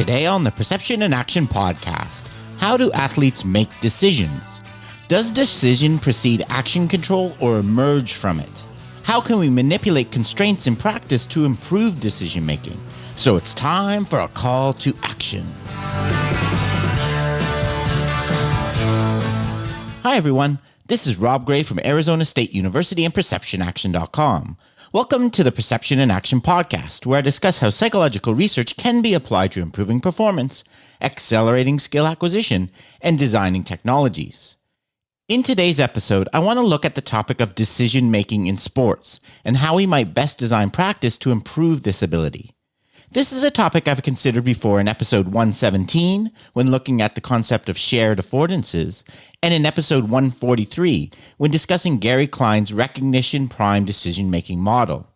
Today on the Perception and Action podcast, how do athletes make decisions? Does decision precede action control or emerge from it? How can we manipulate constraints in practice to improve decision making? So it's time for a call to action. Hi everyone, this is Rob Gray from Arizona State University and PerceptionAction.com. Welcome to the Perception and Action podcast, where I discuss how psychological research can be applied to improving performance, accelerating skill acquisition, and designing technologies. In today's episode, I want to look at the topic of decision-making in sports and how we might best design practice to improve this ability. This is a topic I've considered before in episode 117, when looking at the concept of shared affordances, and in episode 143, when discussing Gary Klein's recognition prime decision-making model.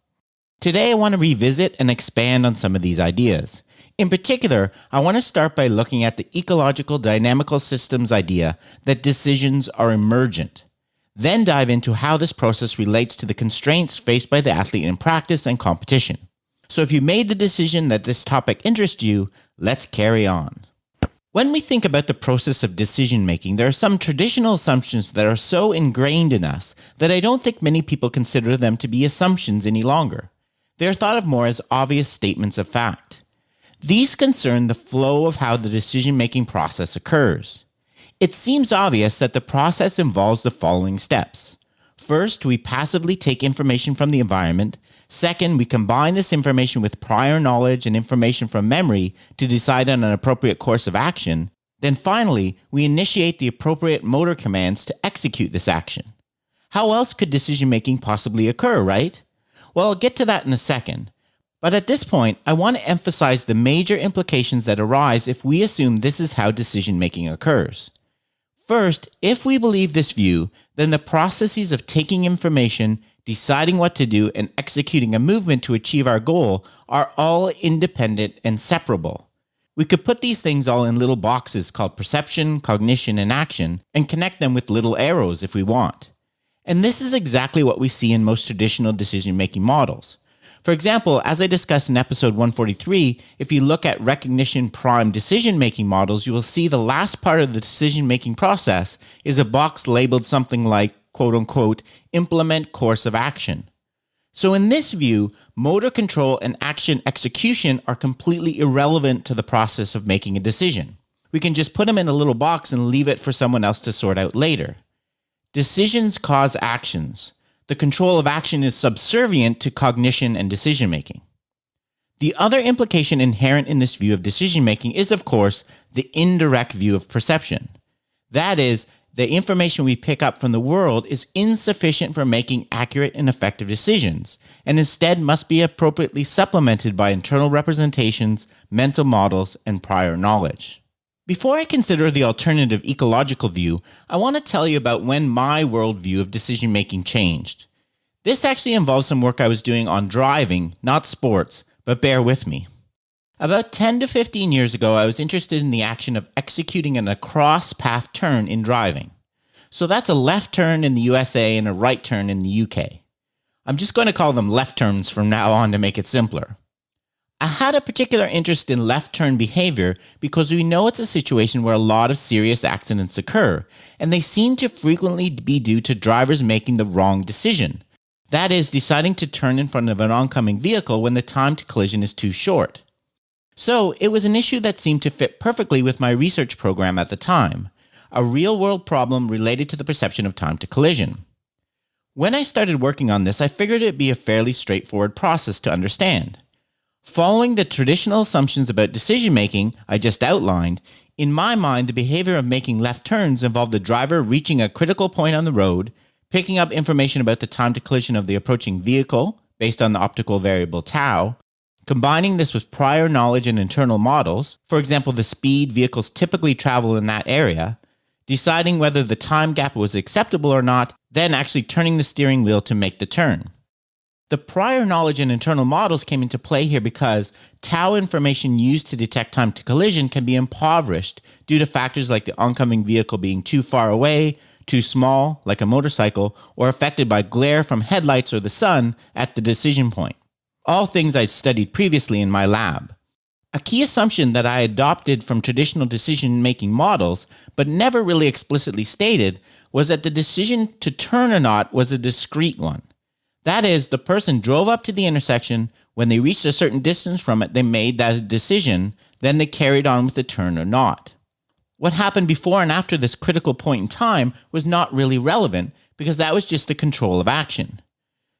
Today, I want to revisit and expand on some of these ideas. In particular, I want to start by looking at the ecological dynamical systems idea that decisions are emergent. Then dive into how this process relates to the constraints faced by the athlete in practice and competition. So if you made the decision that this topic interests you, let's carry on. When we think about the process of decision-making, there are some traditional assumptions that are so ingrained in us that I don't think many people consider them to be assumptions any longer. They are thought of more as obvious statements of fact. These concern the flow of how the decision-making process occurs. It seems obvious that the process involves the following steps. First, we passively take information from the environment. Second, we combine this information with prior knowledge and information from memory to decide on an appropriate course of action. Then finally, we initiate the appropriate motor commands to execute this action. How else could decision-making possibly occur, right? Well, I'll get to that in a second. But at this point, I want to emphasize the major implications that arise if we assume this is how decision-making occurs. First, if we believe this view, then the processes of taking information, deciding what to do, and executing a movement to achieve our goal are all independent and separable. We could put these things all in little boxes called perception, cognition, and action, and connect them with little arrows if we want. And this is exactly what we see in most traditional decision-making models. For example, as I discussed in episode 143, if you look at recognition prime decision-making models, you will see the last part of the decision-making process is a box labeled something like, quote-unquote, implement course of action. So in this view, motor control and action execution are completely irrelevant to the process of making a decision. We can just put them in a little box and leave it for someone else to sort out later. Decisions cause actions. The control of action is subservient to cognition and decision-making. The other implication inherent in this view of decision-making is, of course, the indirect view of perception. That is, the information we pick up from the world is insufficient for making accurate and effective decisions, and instead must be appropriately supplemented by internal representations, mental models, and prior knowledge. Before I consider the alternative ecological view, I want to tell you about when my worldview of decision-making changed. This actually involves some work I was doing on driving, not sports, but bear with me. About 10 to 15 years ago, I was interested in the action of executing an across-path turn in driving. So that's a left turn in the USA and a right turn in the UK. I'm just going to call them left turns from now on to make it simpler. I had a particular interest in left turn behavior because we know it's a situation where a lot of serious accidents occur, and they seem to frequently be due to drivers making the wrong decision. That is, deciding to turn in front of an oncoming vehicle when the time to collision is too short. So it was an issue that seemed to fit perfectly with my research program at the time, a real-world problem related to the perception of time to collision. When I started working on this, I figured it'd be a fairly straightforward process to understand. Following the traditional assumptions about decision-making I just outlined, in my mind, the behavior of making left turns involved the driver reaching a critical point on the road, picking up information about the time to collision of the approaching vehicle based on the optical variable tau, combining this with prior knowledge and internal models, for example, the speed vehicles typically travel in that area, deciding whether the time gap was acceptable or not, then actually turning the steering wheel to make the turn. The prior knowledge and internal models came into play here because tau information used to detect time to collision can be impoverished due to factors like the oncoming vehicle being too far away, too small, like a motorcycle, or affected by glare from headlights or the sun at the decision point. All things I studied previously in my lab. A key assumption that I adopted from traditional decision-making models, but never really explicitly stated, was that the decision to turn or not was a discrete one. That is, the person drove up to the intersection. When they reached a certain distance from it, they made that decision, then they carried on with the turn or not. What happened before and after this critical point in time was not really relevant because that was just the control of action.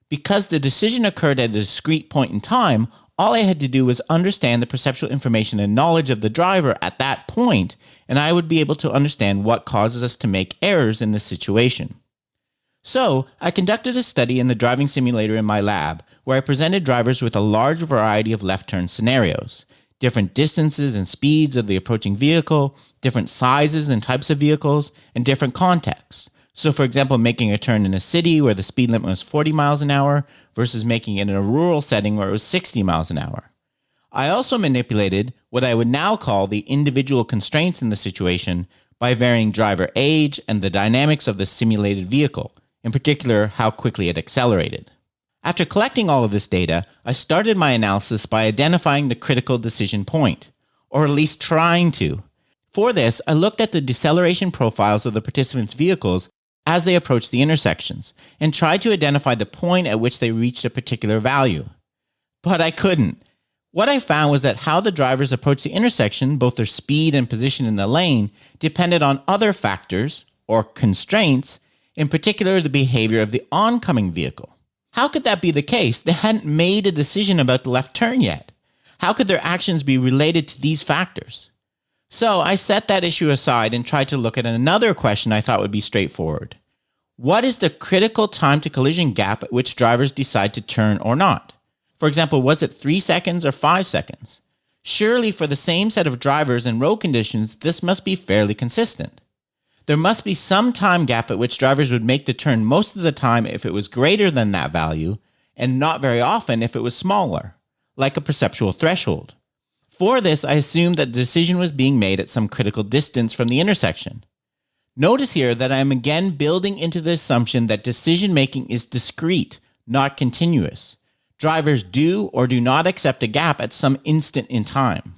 Because the decision occurred at a discrete point in time, all I had to do was understand the perceptual information and knowledge of the driver at that point, and I would be able to understand what causes us to make errors in this situation. So, I conducted a study in the driving simulator in my lab, where I presented drivers with a large variety of left turn scenarios, different distances and speeds of the approaching vehicle, different sizes and types of vehicles, and different contexts. So, for example, making a turn in a city where the speed limit was 40 miles an hour versus making it in a rural setting where it was 60 miles an hour. I also manipulated what I would now call the individual constraints in the situation by varying driver age and the dynamics of the simulated vehicle, in particular how quickly it accelerated. After collecting all of this data, I started my analysis by identifying the critical decision point, or at least trying to. For this, I looked at the deceleration profiles of the participants' vehicles as they approached the intersections, and tried to identify the point at which they reached a particular value. But I couldn't. What I found was that how the drivers approached the intersection, both their speed and position in the lane, depended on other factors, or constraints, in particular the behavior of the oncoming vehicle. How could that be the case? They hadn't made a decision about the left turn yet. How could their actions be related to these factors? So I set that issue aside and tried to look at another question I thought would be straightforward. What is the critical time to collision gap at which drivers decide to turn or not? For example, was it 3 seconds or 5 seconds? Surely for the same set of drivers and road conditions, this must be fairly consistent. There must be some time gap at which drivers would make the turn most of the time if it was greater than that value, and not very often if it was smaller, like a perceptual threshold. For this, I assumed that the decision was being made at some critical distance from the intersection. Notice here that I am again building into the assumption that decision-making is discrete, not continuous. Drivers do or do not accept a gap at some instant in time.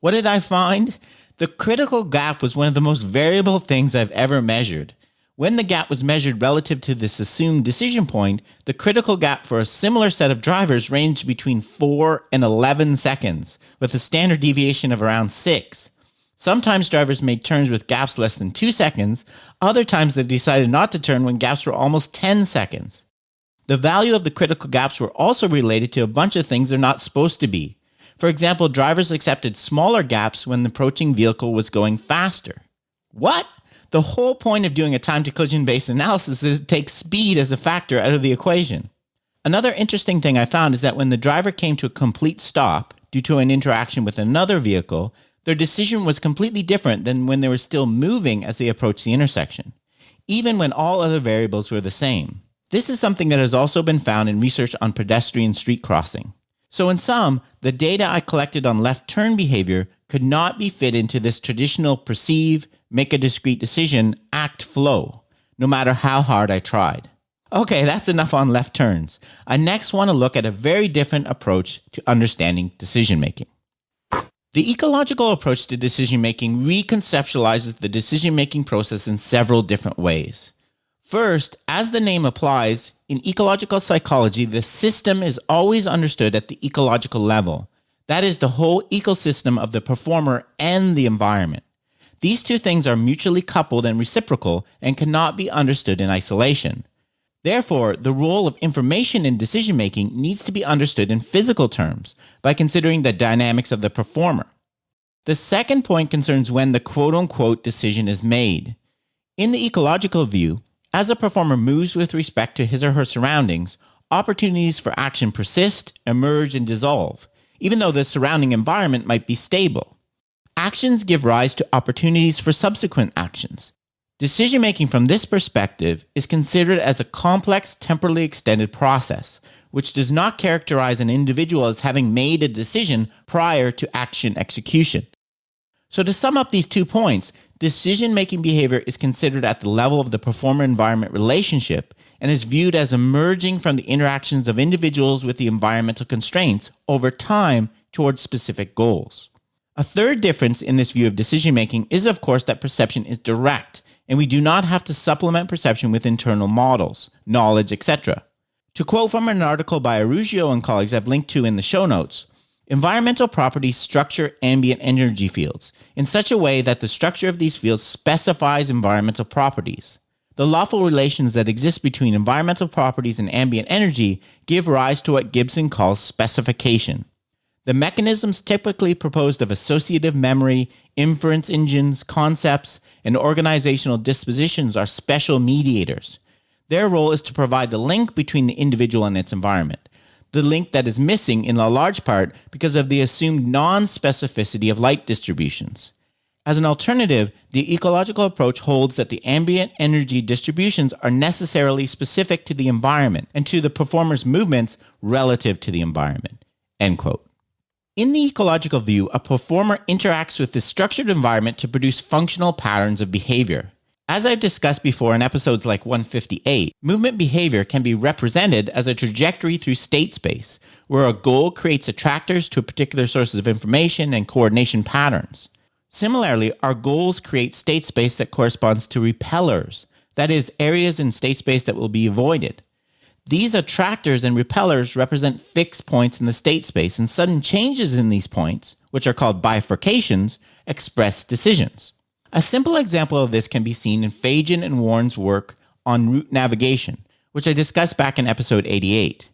What did I find? The critical gap was one of the most variable things I've ever measured. When the gap was measured relative to this assumed decision point, the critical gap for a similar set of drivers ranged between 4 and 11 seconds, with a standard deviation of around 6. Sometimes drivers made turns with gaps less than 2 seconds, other times they decided not to turn when gaps were almost 10 seconds. The value of the critical gaps were also related to a bunch of things they're not supposed to be. For example, drivers accepted smaller gaps when the approaching vehicle was going faster. What? The whole point of doing a time-to-collision-based analysis is to take speed as a factor out of the equation. Another interesting thing I found is that when the driver came to a complete stop due to an interaction with another vehicle, their decision was completely different than when they were still moving as they approached the intersection, even when all other variables were the same. This is something that has also been found in research on pedestrian street crossing. So in sum, the data I collected on left turn behavior could not be fit into this traditional perceive, make a discrete decision, act flow, no matter how hard I tried. Okay, that's enough on left turns. I next want to look at a very different approach to understanding decision-making. The ecological approach to decision-making reconceptualizes the decision-making process in several different ways. First, as the name applies, in ecological psychology, the system is always understood at the ecological level. That is the whole ecosystem of the performer and the environment. These two things are mutually coupled and reciprocal and cannot be understood in isolation. Therefore, the role of information in decision-making needs to be understood in physical terms by considering the dynamics of the performer. The second point concerns when the quote-unquote decision is made. In the ecological view, as a performer moves with respect to his or her surroundings, opportunities for action persist, emerge, and dissolve, even though the surrounding environment might be stable. Actions give rise to opportunities for subsequent actions. Decision-making from this perspective is considered as a complex, temporally extended process, which does not characterize an individual as having made a decision prior to action execution. So to sum up these 2 points, decision-making behavior is considered at the level of the performer-environment relationship and is viewed as emerging from the interactions of individuals with the environmental constraints over time towards specific goals. A third difference in this view of decision-making is, of course, that perception is direct, and we do not have to supplement perception with internal models, knowledge, etc. To quote from an article by Arugio and colleagues I've linked to in the show notes, environmental properties structure ambient energy fields in such a way that the structure of these fields specifies environmental properties. The lawful relations that exist between environmental properties and ambient energy give rise to what Gibson calls specification. The mechanisms typically proposed of associative memory, inference engines, concepts, and organizational dispositions are special mediators. Their role is to provide the link between the individual and its environment, the link that is missing in a large part because of the assumed non-specificity of light distributions. As an alternative, the ecological approach holds that the ambient energy distributions are necessarily specific to the environment and to the performer's movements relative to the environment. End quote. In the ecological view, a performer interacts with this structured environment to produce functional patterns of behavior. As I've discussed before in episodes like 158, movement behavior can be represented as a trajectory through state space, where a goal creates attractors to particular sources of information and coordination patterns. Similarly, our goals create state space that corresponds to repellers, that is, areas in state space that will be avoided. These attractors and repellers represent fixed points in the state space, and sudden changes in these points, which are called bifurcations, express decisions. A simple example of this can be seen in Fagin and Warren's work on route navigation, which I discussed back in episode 88.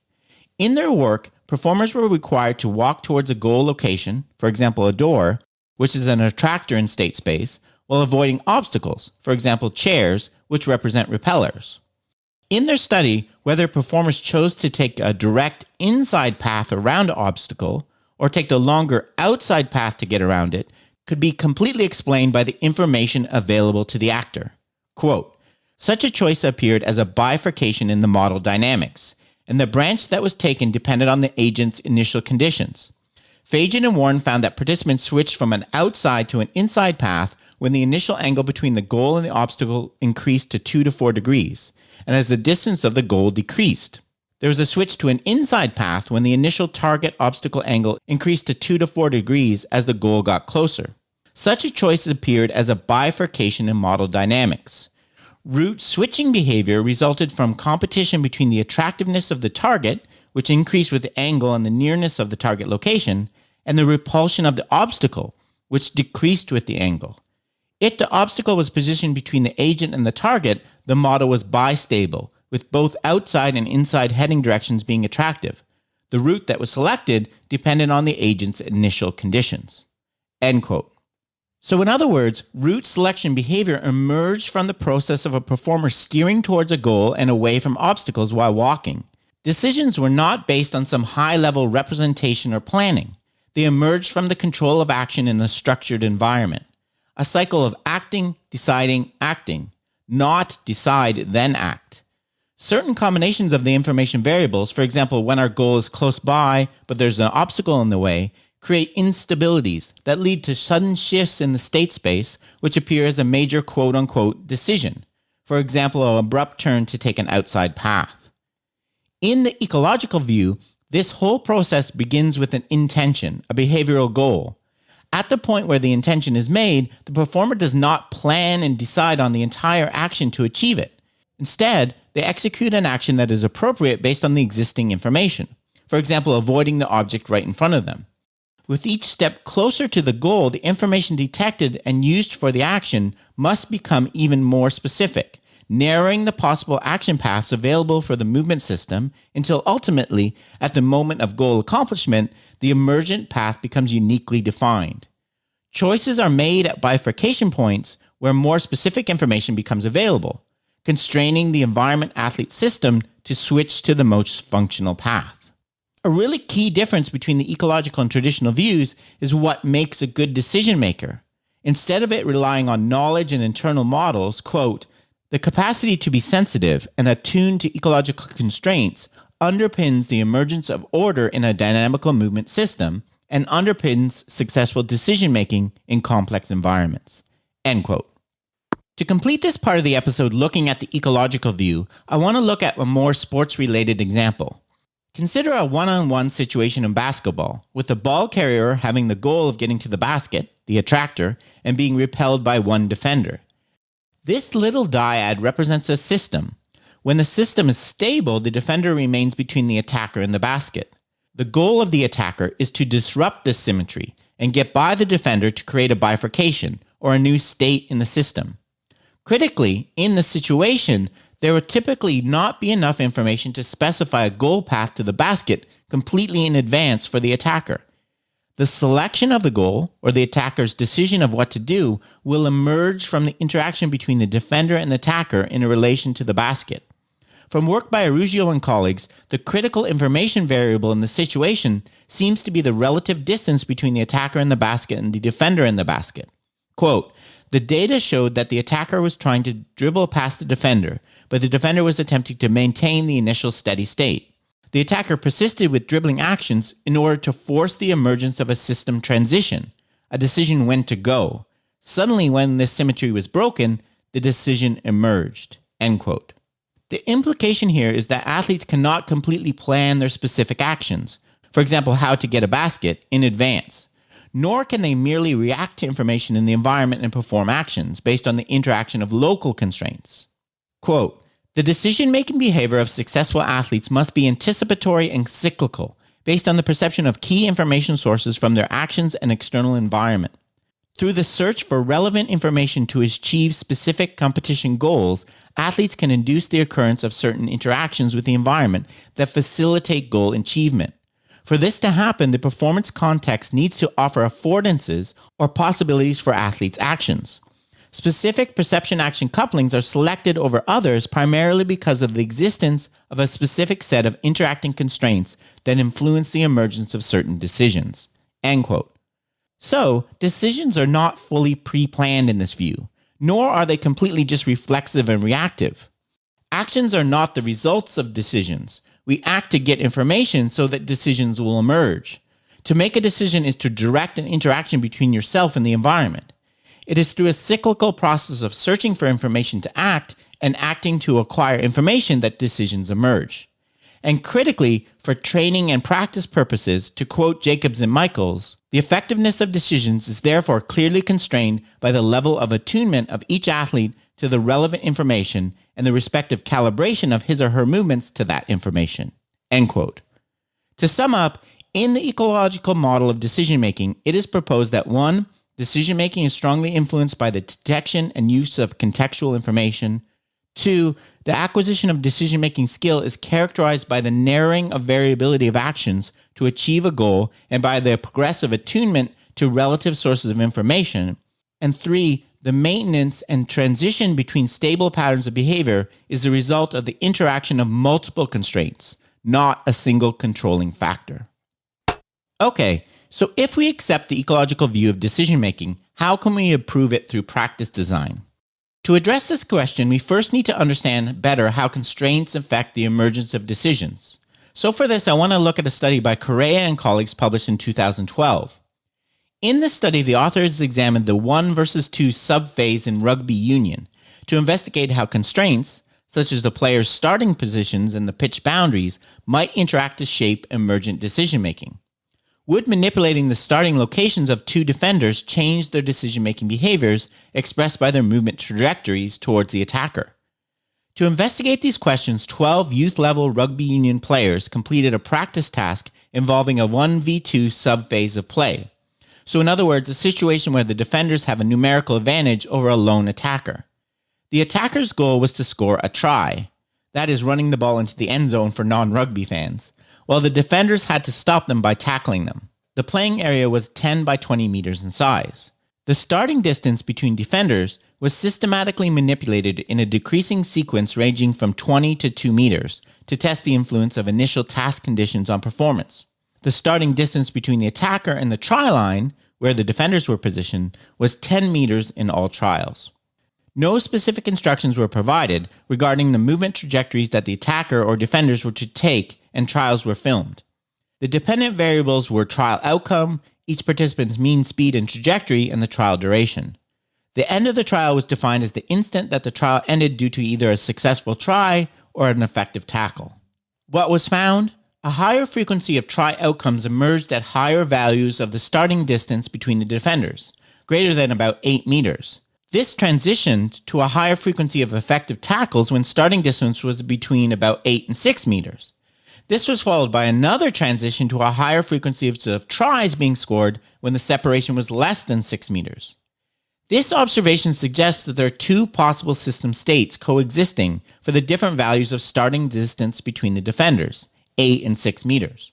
In their work, performers were required to walk towards a goal location, for example a door, which is an attractor in state space, while avoiding obstacles, for example chairs, which represent repellers. In their study, whether performers chose to take a direct inside path around an obstacle or take the longer outside path to get around it could be completely explained by the information available to the actor. Quote, such a choice appeared as a bifurcation in the model dynamics, and the branch that was taken depended on the agent's initial conditions. Fagin and Warren found that participants switched from an outside to an inside path when the initial angle between the goal and the obstacle increased to 2 to 4 degrees, and as the distance of the goal decreased. There was a switch to an inside path when the initial target obstacle angle increased to 2 to 4 degrees as the goal got closer. Such a choice appeared as a bifurcation in model dynamics. Route switching behavior resulted from competition between the attractiveness of the target, which increased with the angle and the nearness of the target location, and the repulsion of the obstacle, which decreased with the angle. If the obstacle was positioned between the agent and the target, the model was bistable, with both outside and inside heading directions being attractive. The route that was selected depended on the agent's initial conditions. End quote. So in other words, route selection behavior emerged from the process of a performer steering towards a goal and away from obstacles while walking. Decisions were not based on some high-level representation or planning. They emerged from the control of action in a structured environment. A cycle of acting, deciding, acting, not decide, then act. Certain combinations of the information variables, for example, when our goal is close by but there's an obstacle in the way, create instabilities that lead to sudden shifts in the state space, which appear as a major quote-unquote decision. For example, an abrupt turn to take an outside path. In the ecological view, this whole process begins with an intention, a behavioral goal. At the point where the intention is made, the performer does not plan and decide on the entire action to achieve it. Instead, they execute an action that is appropriate based on the existing information. For example, avoiding the object right in front of them. With each step closer to the goal, the information detected and used for the action must become even more specific, narrowing the possible action paths available for the movement system until ultimately, at the moment of goal accomplishment, the emergent path becomes uniquely defined. Choices are made at bifurcation points where more specific information becomes available, constraining the environment-athlete system to switch to the most functional path. A really key difference between the ecological and traditional views is what makes a good decision maker. Instead of it relying on knowledge and internal models, quote, the capacity to be sensitive and attuned to ecological constraints underpins the emergence of order in a dynamical movement system and underpins successful decision-making in complex environments. End quote. To complete this part of the episode looking at the ecological view, I want to look at a more sports-related example. Consider a one-on-one situation in basketball, with the ball carrier having the goal of getting to the basket, the attractor, and being repelled by one defender. This little dyad represents a system. When the system is stable, the defender remains between the attacker and the basket. The goal of the attacker is to disrupt this symmetry and get by the defender to create a bifurcation or a new state in the system. Critically, in this situation, there would typically not be enough information to specify a goal path to the basket completely in advance for the attacker. The selection of the goal, or the attacker's decision of what to do, will emerge from the interaction between the defender and the attacker in relation to the basket. From work by Arugio and colleagues, the critical information variable in the situation seems to be the relative distance between the attacker and the basket and the defender and the basket. Quote, "The data showed that the attacker was trying to dribble past the defender, but the defender was attempting to maintain the initial steady state. The attacker persisted with dribbling actions in order to force the emergence of a system transition, a decision when to go. Suddenly, when this symmetry was broken, the decision emerged." End quote. The implication here is that athletes cannot completely plan their specific actions, for example, how to get a basket, in advance, nor can they merely react to information in the environment and perform actions based on the interaction of local constraints. Quote, "The decision-making behavior of successful athletes must be anticipatory and cyclical, based on the perception of key information sources from their actions and external environment. Through the search for relevant information to achieve specific competition goals, athletes can induce the occurrence of certain interactions with the environment that facilitate goal achievement. For this to happen, the performance context needs to offer affordances or possibilities for athletes' actions. Specific perception-action couplings are selected over others primarily because of the existence of a specific set of interacting constraints that influence the emergence of certain decisions." End quote. So, decisions are not fully pre-planned in this view, nor are they completely just reflexive and reactive. Actions are not the results of decisions. We act to get information so that decisions will emerge. To make a decision is to direct an interaction between yourself and the environment. It is through a cyclical process of searching for information to act and acting to acquire information that decisions emerge. And critically, for training and practice purposes, to quote Jacobs and Michaels, "The effectiveness of decisions is therefore clearly constrained by the level of attunement of each athlete to the relevant information and the respective calibration of his or her movements to that information." End quote. To sum up, in the ecological model of decision-making, it is proposed that 1. Decision-making is strongly influenced by the detection and use of contextual information. 2. The acquisition of decision-making skill is characterized by the narrowing of variability of actions to achieve a goal and by the progressive attunement to relative sources of information. And 3. The maintenance and transition between stable patterns of behavior is the result of the interaction of multiple constraints, not a single controlling factor. Okay, so if we accept the ecological view of decision-making, how can we improve it through practice design? To address this question, we first need to understand better how constraints affect the emergence of decisions. So for this, I want to look at a study by Correa and colleagues published in 2012. In this study, the authors examined the 1 versus 2 subphase in rugby union to investigate how constraints, such as the players' starting positions and the pitch boundaries, might interact to shape emergent decision-making. Would manipulating the starting locations of two defenders change their decision-making behaviors expressed by their movement trajectories towards the attacker? To investigate these questions, 12 youth-level rugby union players completed a practice task involving a 1v2 subphase of play. So in other words, a situation where the defenders have a numerical advantage over a lone attacker. The attacker's goal was to score a try, that is, running the ball into the end zone for non-rugby fans, while the defenders had to stop them by tackling them. The playing area was 10 by 20 meters in size. The starting distance between defenders was systematically manipulated in a decreasing sequence ranging from 20 to 2 meters to test the influence of initial task conditions on performance. The starting distance between the attacker and the try line, where the defenders were positioned, was 10 meters in all trials. No specific instructions were provided regarding the movement trajectories that the attacker or defenders were to take, and trials were filmed. The dependent variables were trial outcome, each participant's mean speed and trajectory, and the trial duration. The end of the trial was defined as the instant that the trial ended due to either a successful try or an effective tackle. What was found? A higher frequency of try outcomes emerged at higher values of the starting distance between the defenders, greater than about 8 meters. This transitioned to a higher frequency of effective tackles when starting distance was between about 8 and 6 meters. This was followed by another transition to a higher frequency of tries being scored when the separation was less than 6 meters. This observation suggests that there are two possible system states coexisting for the different values of starting distance between the defenders, 8 and 6 meters.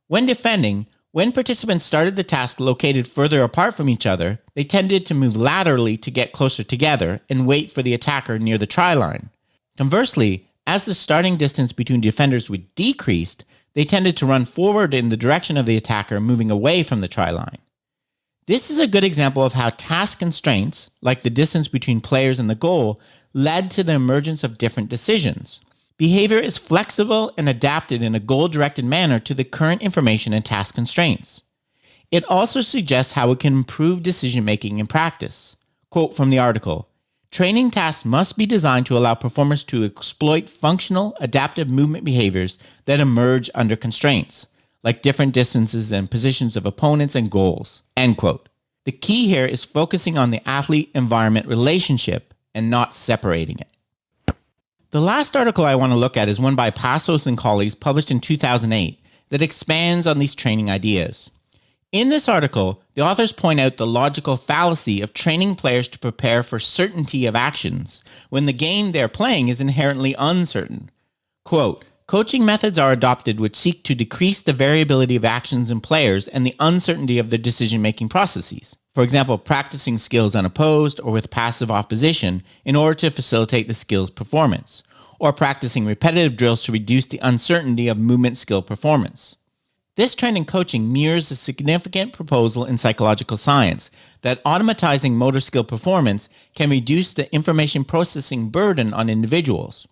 When defending, when participants started the task located further apart from each other, they tended to move laterally to get closer together and wait for the attacker near the try line. Conversely, as the starting distance between defenders would decrease, they tended to run forward in the direction of the attacker, moving away from the try line. This is a good example of how task constraints, like the distance between players and the goal, led to the emergence of different decisions. Behavior is flexible and adapted in a goal-directed manner to the current information and task constraints. It also suggests how it can improve decision-making in practice. Quote from the article, "Training tasks must be designed to allow performers to exploit functional, adaptive movement behaviors that emerge under constraints, like different distances and positions of opponents and goals." End quote. The key here is focusing on the athlete-environment relationship and not separating it. The last article I want to look at is one by Passos and colleagues published in 2008 that expands on these training ideas. In this article, the authors point out the logical fallacy of training players to prepare for certainty of actions when the game they're playing is inherently uncertain. Quote, "Coaching methods are adopted which seek to decrease the variability of actions in players and the uncertainty of their decision-making processes. For example, practicing skills unopposed or with passive opposition in order to facilitate the skill's performance, or practicing repetitive drills to reduce the uncertainty of movement skill performance." This trend in coaching mirrors a significant proposal in psychological science that automatizing motor skill performance can reduce the information processing burden on individuals.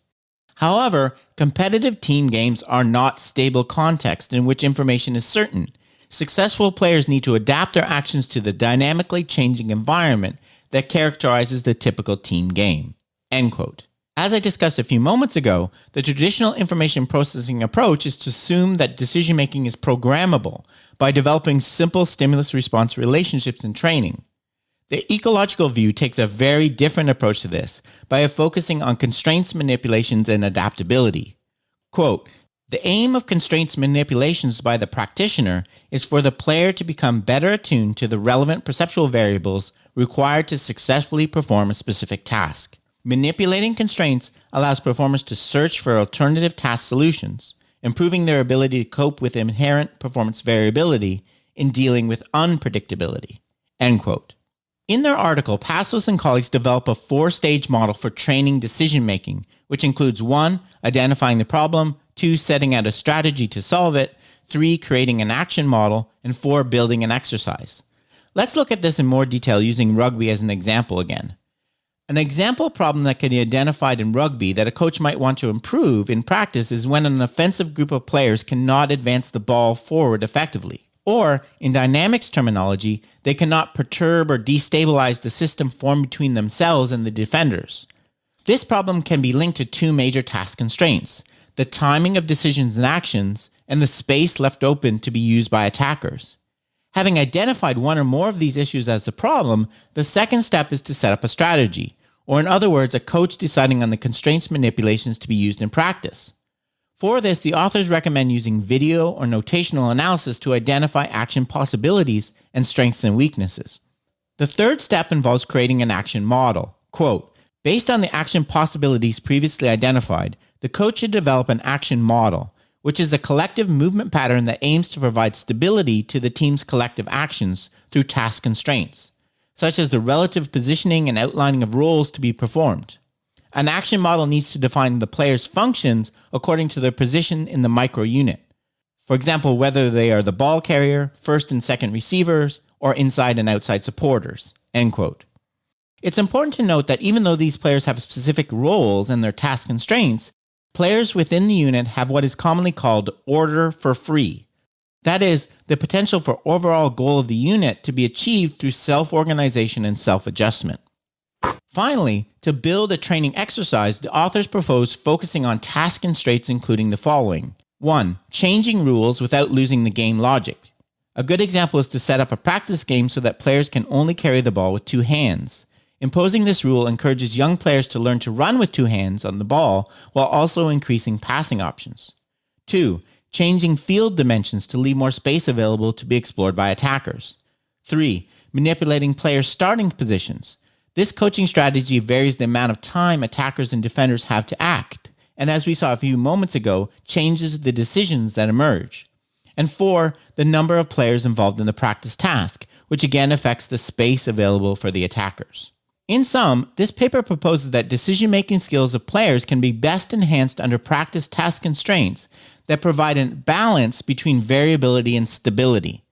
However, competitive team games are not stable contexts in which information is certain. Successful players need to adapt their actions to the dynamically changing environment that characterizes the typical team game. End quote. As I discussed a few moments ago, the traditional information processing approach is to assume that decision-making is programmable by developing simple stimulus-response relationships in training. The ecological view takes a very different approach to this by focusing on constraints manipulations and adaptability. Quote, "The aim of constraints manipulations by the practitioner is for the player to become better attuned to the relevant perceptual variables required to successfully perform a specific task. Manipulating constraints allows performers to search for alternative task solutions, improving their ability to cope with inherent performance variability in dealing with unpredictability." End quote. In their article, Passos and colleagues develop a 4-stage model for training decision-making, which includes 1. Identifying the problem, 2. Setting out a strategy to solve it, 3. Creating an action model, and 4. Building an exercise. Let's look at this in more detail using rugby as an example again. An example problem that can be identified in rugby that a coach might want to improve in practice is when an offensive group of players cannot advance the ball forward effectively. Or, in dynamics terminology, they cannot perturb or destabilize the system formed between themselves and the defenders. This problem can be linked to 2 major task constraints: the timing of decisions and actions, and the space left open to be used by attackers. Having identified one or more of these issues as the problem, the second step is to set up a strategy, or in other words, a coach deciding on the constraints manipulations to be used in practice. For this, the authors recommend using video or notational analysis to identify action possibilities and strengths and weaknesses. The third step involves creating an action model. Quote, "Based on the action possibilities previously identified, the coach should develop an action model, which is a collective movement pattern that aims to provide stability to the team's collective actions through task constraints, such as the relative positioning and outlining of roles to be performed. An action model needs to define the player's functions according to their position in the micro-unit. For example, whether they are the ball carrier, first and second receivers, or inside and outside supporters." End quote. It's important to note that even though these players have specific roles and their task constraints, players within the unit have what is commonly called order for free. That is, the potential for overall goal of the unit to be achieved through self-organization and self-adjustment. Finally, to build a training exercise, the authors propose focusing on task constraints including the following. 1. Changing rules without losing the game logic. A good example is to set up a practice game so that players can only carry the ball with two hands. Imposing this rule encourages young players to learn to run with two hands on the ball while also increasing passing options. 2. Changing field dimensions to leave more space available to be explored by attackers. 3. Manipulating players' starting positions. This coaching strategy varies the amount of time attackers and defenders have to act, and as we saw a few moments ago, changes the decisions that emerge. And 4. The number of players involved in the practice task, which again affects the space available for the attackers. In sum, this paper proposes that decision-making skills of players can be best enhanced under practice task constraints that provide a balance between variability and stability.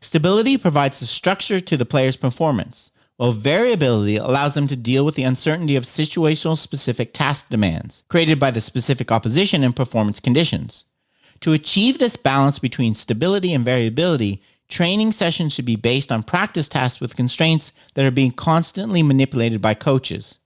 Stability provides the structure to the player's performance, while variability allows them to deal with the uncertainty of situational specific task demands created by the specific opposition and performance conditions. To achieve this balance between stability and variability, training sessions should be based on practice tasks with constraints that are being constantly manipulated by coaches.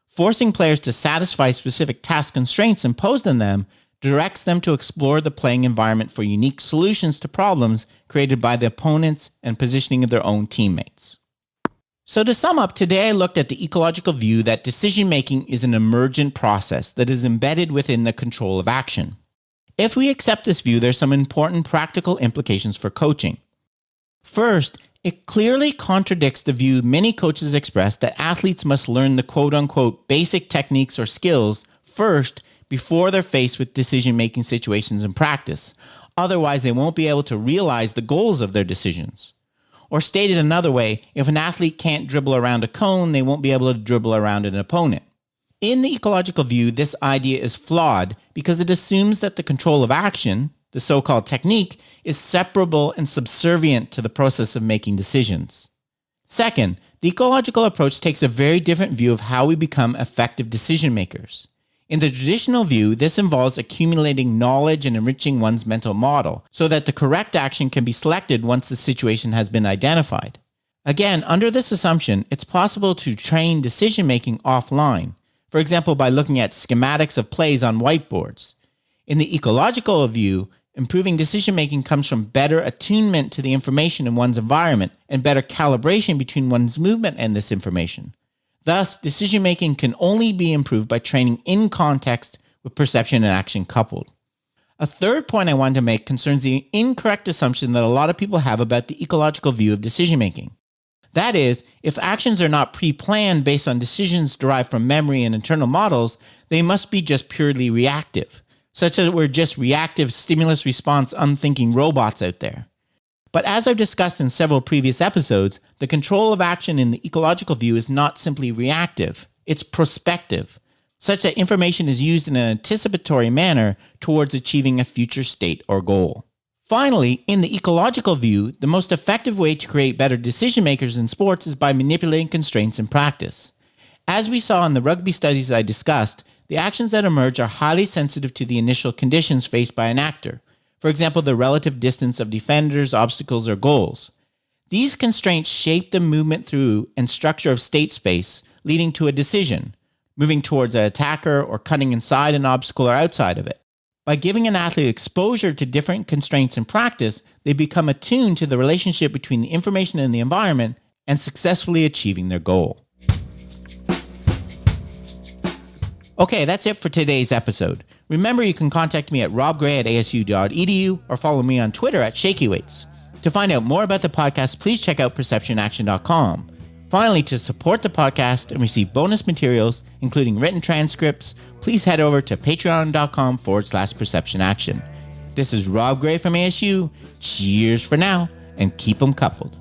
Forcing players to satisfy specific task constraints imposed on them directs them to explore the playing environment for unique solutions to problems created by the opponents and positioning of their own teammates. So to sum up, today I looked at the ecological view that decision-making is an emergent process that is embedded within the control of action. If we accept this view, there's some important practical implications for coaching. First, it clearly contradicts the view many coaches express that athletes must learn the quote-unquote basic techniques or skills first before they're faced with decision-making situations in practice. Otherwise, they won't be able to realize the goals of their decisions. Or stated another way, if an athlete can't dribble around a cone, they won't be able to dribble around an opponent. In the ecological view, this idea is flawed because it assumes that the control of action, the so-called technique, is separable and subservient to the process of making decisions. Second, the ecological approach takes a very different view of how we become effective decision makers. In the traditional view, this involves accumulating knowledge and enriching one's mental model so that the correct action can be selected once the situation has been identified. Again, under this assumption, it's possible to train decision-making offline, for example, by looking at schematics of plays on whiteboards. In the ecological view, improving decision-making comes from better attunement to the information in one's environment and better calibration between one's movement and this information. Thus, decision-making can only be improved by training in context with perception and action coupled. A third point I wanted to make concerns the incorrect assumption that a lot of people have about the ecological view of decision-making. That is, if actions are not pre-planned based on decisions derived from memory and internal models, they must be just purely reactive, such that we're just reactive stimulus-response unthinking robots out there. But as I've discussed in several previous episodes, the control of action in the ecological view is not simply reactive, it's prospective, such that information is used in an anticipatory manner towards achieving a future state or goal. Finally, in the ecological view, the most effective way to create better decision makers in sports is by manipulating constraints in practice. As we saw in the rugby studies I discussed, the actions that emerge are highly sensitive to the initial conditions faced by an actor. For example, the relative distance of defenders, obstacles, or goals. These constraints shape the movement through and structure of state space, leading to a decision, moving towards an attacker or cutting inside an obstacle or outside of it. By giving an athlete exposure to different constraints in practice, they become attuned to the relationship between the information and the environment and successfully achieving their goal. Okay, that's it for today's episode. Remember, you can contact me at robgray@asu.edu or follow me on Twitter at ShakyWeights. To find out more about the podcast, please check out perceptionaction.com. Finally, to support the podcast and receive bonus materials, including written transcripts, please head over to patreon.com/perceptionaction. This is Rob Gray from ASU. Cheers for now, and keep them coupled.